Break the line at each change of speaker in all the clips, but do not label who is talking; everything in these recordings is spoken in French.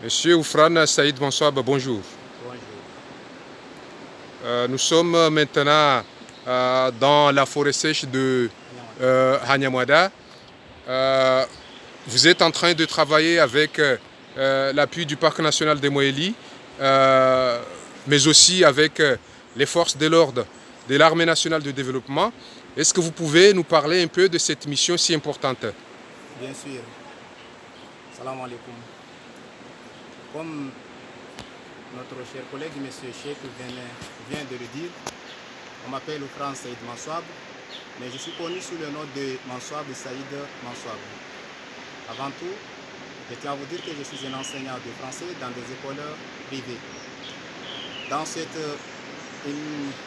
Monsieur Oufrane Saïd Bonswab, bonjour.
Bonjour.
Nous sommes maintenant dans la forêt sèche de Hanyamwada. Vous êtes en train de travailler avec l'appui du Parc national des Moéli, mais aussi avec les forces de l'ordre de l'Armée nationale de développement. Est-ce que vous pouvez nous parler un peu de cette mission si importante?
Bien sûr. Salam alaikum. Comme notre cher collègue, M. Cheikh, vient de le dire, on m'appelle Oufrane Saïd Bonswab, mais je suis connu sous le nom de Bonswab Saïd Bonswab. Avant tout, je tiens à vous dire que je suis un enseignant de français dans des écoles privées. Dans cette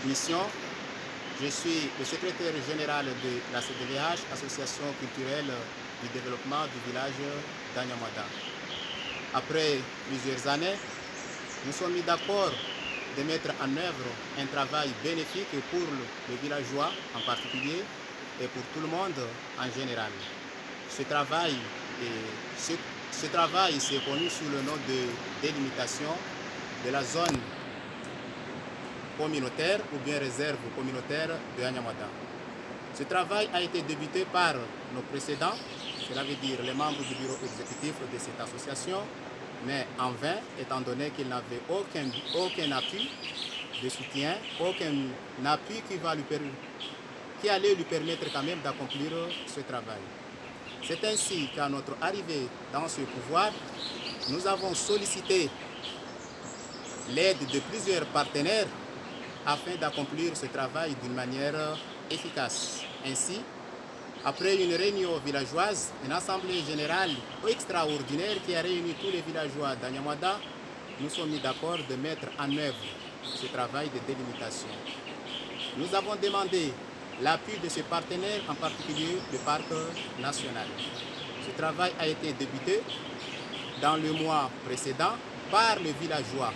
mission, je suis le secrétaire général de la CDVH, Association culturelle du développement du village d'Hanyamwada. Après plusieurs années, nous sommes mis d'accord de mettre en œuvre un travail bénéfique pour le villageois en particulier et pour tout le monde en général. Ce travail c'est connu sous le nom de délimitation de la zone communautaire ou bien réserve communautaire de Hanyamwada. Ce travail a été débuté par nos précédents, cela veut dire les membres du bureau exécutif de cette association, mais en vain, étant donné qu'ils n'avaient aucun appui de soutien, aucun appui qui allait lui permettre quand même d'accomplir ce travail. C'est ainsi qu'à notre arrivée dans ce pouvoir, nous avons sollicité l'aide de plusieurs partenaires afin d'accomplir ce travail d'une manière efficace. Ainsi, après une réunion villageoise, une assemblée générale extraordinaire qui a réuni tous les villageois d'Hanyamwada, nous sommes mis d'accord de mettre en œuvre ce travail de délimitation. Nous avons demandé l'appui de ces partenaires, en particulier le Parc national. Ce travail a été débuté dans le mois précédent par les villageois.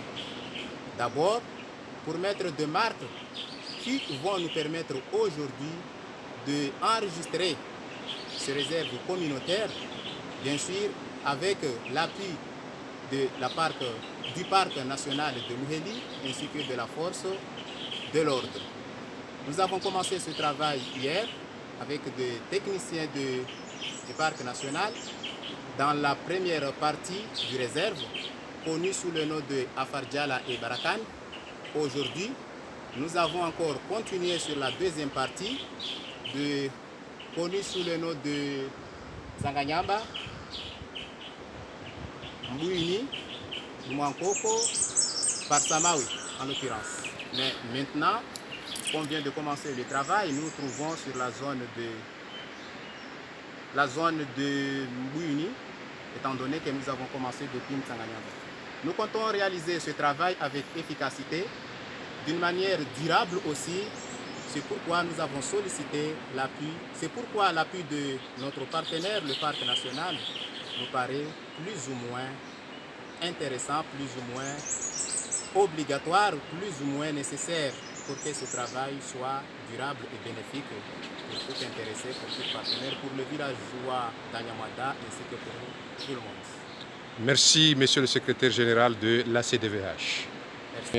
D'abord, pour mettre des marques qui vont nous permettre aujourd'hui d'enregistrer ces réserves communautaires, bien sûr avec l'appui du Parc national de Moéli ainsi que de la force de l'ordre. Nous avons commencé ce travail hier avec des techniciens du Parc national dans la première partie du réserve, connue sous le nom de Afardjala et Barakan. Aujourd'hui, nous avons encore continué sur la deuxième partie, connue sous le nom de Zanganyamba, Mbouini, Mouankoko, Parsamawi en l'occurrence. Mais maintenant qu'on vient de commencer le travail, nous nous trouvons sur la zone de Mbouini, étant donné que nous avons commencé depuis Zanganyamba. Nous comptons réaliser ce travail avec efficacité, d'une manière durable aussi. C'est pourquoi nous avons sollicité l'appui. C'est pourquoi l'appui de notre partenaire, le Parc national, nous paraît plus ou moins intéressant, plus ou moins obligatoire, plus ou moins nécessaire pour que ce travail soit durable et bénéfique pour tout intéressé, pour tout partenaire, pour le villageois d'Hanyamwada ainsi que pour tout le monde.
Merci, monsieur le secrétaire général de la CDVH.